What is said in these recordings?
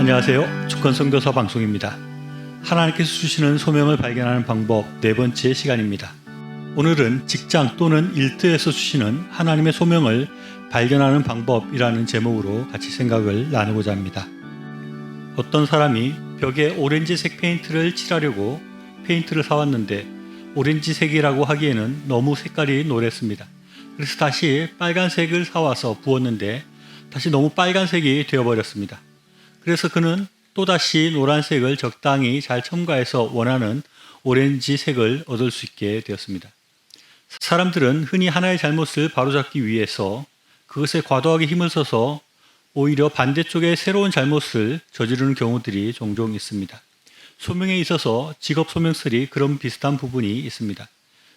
안녕하세요. 주권선교사 방송입니다. 하나님께서 주시는 소명을 발견하는 방법 네 번째 시간입니다. 오늘은 직장 또는 일터에서 주시는 하나님의 소명을 발견하는 방법이라는 제목으로 같이 생각을 나누고자 합니다. 어떤 사람이 벽에 오렌지색 페인트를 칠하려고 페인트를 사왔는데 오렌지색이라고 하기에는 너무 색깔이 노랬습니다. 그래서 다시 빨간색을 사와서 부었는데 다시 너무 빨간색이 되어버렸습니다. 그래서 그는 또다시 노란색을 적당히 잘 첨가해서 원하는 오렌지색을 얻을 수 있게 되었습니다. 사람들은 흔히 하나의 잘못을 바로잡기 위해서 그것에 과도하게 힘을 써서 오히려 반대쪽의 새로운 잘못을 저지르는 경우들이 종종 있습니다. 소명에 있어서 직업 소명설이 그런 비슷한 부분이 있습니다.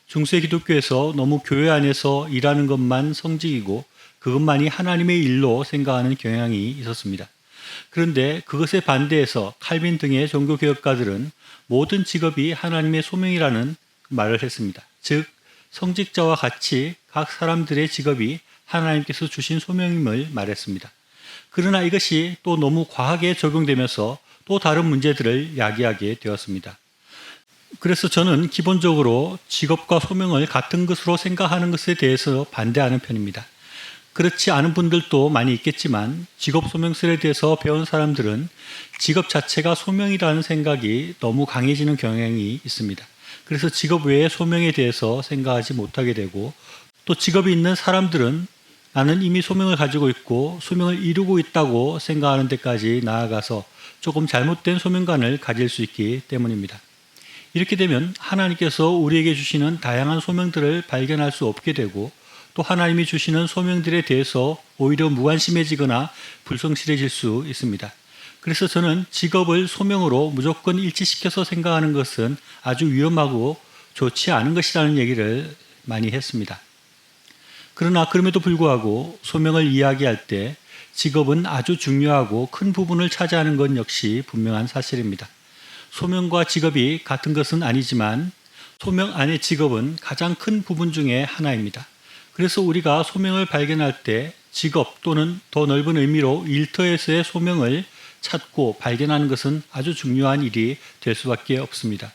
중세 기독교에서 너무 교회 안에서 일하는 것만 성직이고 그것만이 하나님의 일로 생각하는 경향이 있었습니다. 그런데 그것에 반대해서 칼빈 등의 종교개혁가들은 모든 직업이 하나님의 소명이라는 말을 했습니다. 즉 성직자와 같이 각 사람들의 직업이 하나님께서 주신 소명임을 말했습니다. 그러나 이것이 또 너무 과하게 적용되면서 또 다른 문제들을 야기하게 되었습니다. 그래서 저는 기본적으로 직업과 소명을 같은 것으로 생각하는 것에 대해서 반대하는 편입니다. 그렇지 않은 분들도 많이 있겠지만 직업 소명설에 대해서 배운 사람들은 직업 자체가 소명이라는 생각이 너무 강해지는 경향이 있습니다. 그래서 직업 외의 소명에 대해서 생각하지 못하게 되고 또 직업이 있는 사람들은 나는 이미 소명을 가지고 있고 소명을 이루고 있다고 생각하는 데까지 나아가서 조금 잘못된 소명관을 가질 수 있기 때문입니다. 이렇게 되면 하나님께서 우리에게 주시는 다양한 소명들을 발견할 수 없게 되고 또 하나님이 주시는 소명들에 대해서 오히려 무관심해지거나 불성실해질 수 있습니다. 그래서 저는 직업을 소명으로 무조건 일치시켜서 생각하는 것은 아주 위험하고 좋지 않은 것이라는 얘기를 많이 했습니다. 그러나 그럼에도 불구하고 소명을 이야기할 때 직업은 아주 중요하고 큰 부분을 차지하는 것 역시 분명한 사실입니다. 소명과 직업이 같은 것은 아니지만 소명 안의 직업은 가장 큰 부분 중에 하나입니다. 그래서 우리가 소명을 발견할 때 직업 또는 더 넓은 의미로 일터에서의 소명을 찾고 발견하는 것은 아주 중요한 일이 될 수밖에 없습니다.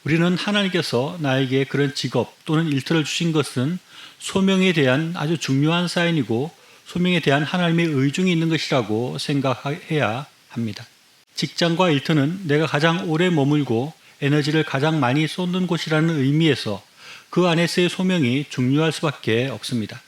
우리는 하나님께서 나에게 그런 직업 또는 일터를 주신 것은 소명에 대한 아주 중요한 사인이고 소명에 대한 하나님의 의중이 있는 것이라고 생각해야 합니다. 직장과 일터는 내가 가장 오래 머물고 에너지를 가장 많이 쏟는 곳이라는 의미에서 그 안에서의 소명이 중요할 수밖에 없습니다.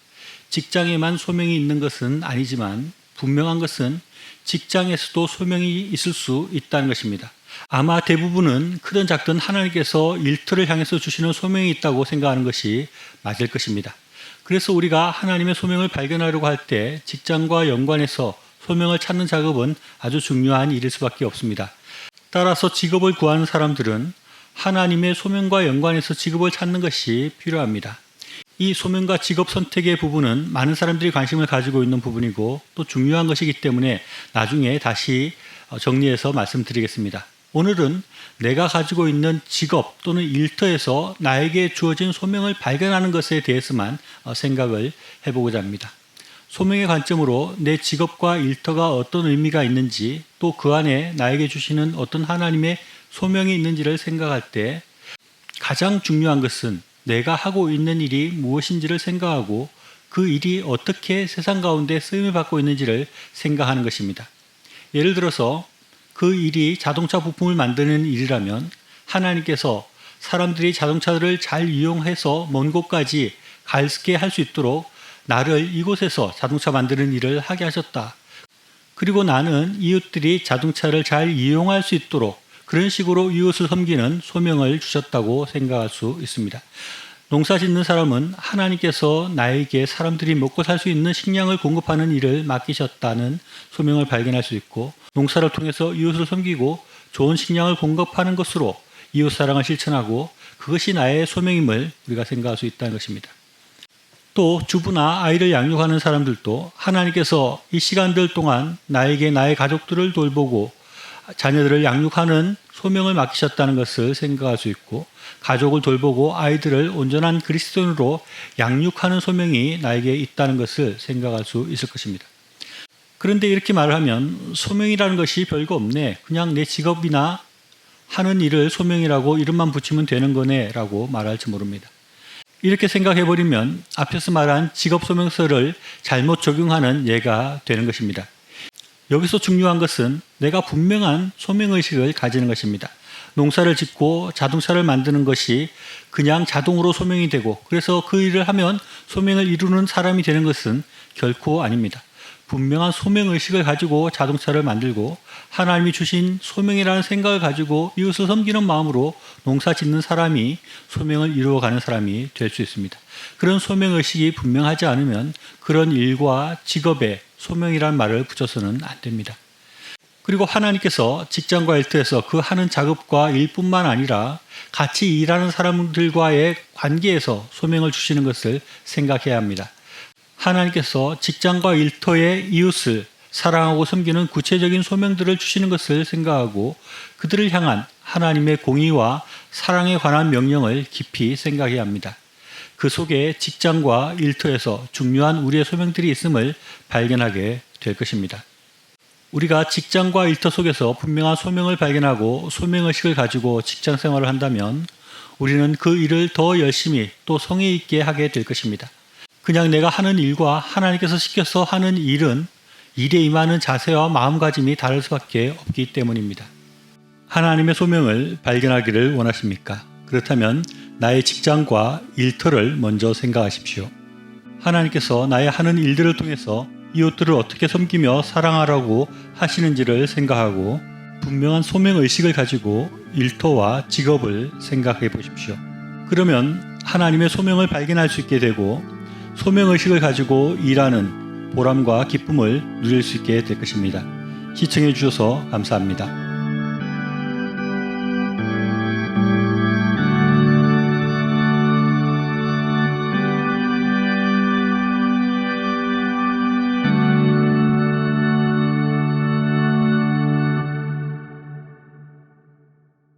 직장에만 소명이 있는 것은 아니지만 분명한 것은 직장에서도 소명이 있을 수 있다는 것입니다. 아마 대부분은 크든 작든 하나님께서 일터를 향해서 주시는 소명이 있다고 생각하는 것이 맞을 것입니다. 그래서 우리가 하나님의 소명을 발견하려고 할 때 직장과 연관해서 소명을 찾는 작업은 아주 중요한 일일 수밖에 없습니다. 따라서 직업을 구하는 사람들은 하나님의 소명과 연관해서 직업을 찾는 것이 필요합니다. 이 소명과 직업 선택의 부분은 많은 사람들이 관심을 가지고 있는 부분이고 또 중요한 것이기 때문에 나중에 다시 정리해서 말씀드리겠습니다. 오늘은 내가 가지고 있는 직업 또는 일터에서 나에게 주어진 소명을 발견하는 것에 대해서만 생각을 해보고자 합니다. 소명의 관점으로 내 직업과 일터가 어떤 의미가 있는지 또 그 안에 나에게 주시는 어떤 하나님의 소명이 있는지를 생각할 때 가장 중요한 것은 내가 하고 있는 일이 무엇인지를 생각하고 그 일이 어떻게 세상 가운데 쓰임을 받고 있는지를 생각하는 것입니다. 예를 들어서 그 일이 자동차 부품을 만드는 일이라면 하나님께서 사람들이 자동차를 잘 이용해서 먼 곳까지 가게 할 수 있도록 나를 이곳에서 자동차 만드는 일을 하게 하셨다. 그리고 나는 이웃들이 자동차를 잘 이용할 수 있도록 그런 식으로 이웃을 섬기는 소명을 주셨다고 생각할 수 있습니다. 농사 짓는 사람은 하나님께서 나에게 사람들이 먹고 살 수 있는 식량을 공급하는 일을 맡기셨다는 소명을 발견할 수 있고 농사를 통해서 이웃을 섬기고 좋은 식량을 공급하는 것으로 이웃 사랑을 실천하고 그것이 나의 소명임을 우리가 생각할 수 있다는 것입니다. 또 주부나 아이를 양육하는 사람들도 하나님께서 이 시간들 동안 나에게 나의 가족들을 돌보고 자녀들을 양육하는 소명을 맡기셨다는 것을 생각할 수 있고 가족을 돌보고 아이들을 온전한 그리스도인으로 양육하는 소명이 나에게 있다는 것을 생각할 수 있을 것입니다. 그런데 이렇게 말을 하면 소명이라는 것이 별거 없네. 그냥 내 직업이나 하는 일을 소명이라고 이름만 붙이면 되는 거네 라고 말할지 모릅니다. 이렇게 생각해버리면 앞에서 말한 직업소명서를 잘못 적용하는 예가 되는 것입니다. 여기서 중요한 것은 내가 분명한 소명의식을 가지는 것입니다. 농사를 짓고 자동차를 만드는 것이 그냥 자동으로 소명이 되고 그래서 그 일을 하면 소명을 이루는 사람이 되는 것은 결코 아닙니다. 분명한 소명의식을 가지고 자동차를 만들고 하나님이 주신 소명이라는 생각을 가지고 이웃을 섬기는 마음으로 농사 짓는 사람이 소명을 이루어가는 사람이 될 수 있습니다. 그런 소명의식이 분명하지 않으면 그런 일과 직업에 소명이라는 말을 붙여서는 안 됩니다. 그리고 하나님께서 직장과 일터에서 그 하는 작업과 일뿐만 아니라 같이 일하는 사람들과의 관계에서 소명을 주시는 것을 생각해야 합니다. 하나님께서 직장과 일터의 이웃을 사랑하고 섬기는 구체적인 소명들을 주시는 것을 생각하고 그들을 향한 하나님의 공의와 사랑에 관한 명령을 깊이 생각해야 합니다. 그 속에 직장과 일터에서 중요한 우리의 소명들이 있음을 발견하게 될 것입니다. 우리가 직장과 일터 속에서 분명한 소명을 발견하고 소명의식을 가지고 직장 생활을 한다면 우리는 그 일을 더 열심히 또 성의 있게 하게 될 것입니다. 그냥 내가 하는 일과 하나님께서 시켜서 하는 일은 일에 임하는 자세와 마음가짐이 다를 수밖에 없기 때문입니다. 하나님의 소명을 발견하기를 원하십니까? 그렇다면 나의 직장과 일터를 먼저 생각하십시오. 하나님께서 나의 하는 일들을 통해서 이웃들을 어떻게 섬기며 사랑하라고 하시는지를 생각하고 분명한 소명의식을 가지고 일터와 직업을 생각해 보십시오. 그러면 하나님의 소명을 발견할 수 있게 되고 소명의식을 가지고 일하는 보람과 기쁨을 누릴 수 있게 될 것입니다. 시청해 주셔서 감사합니다.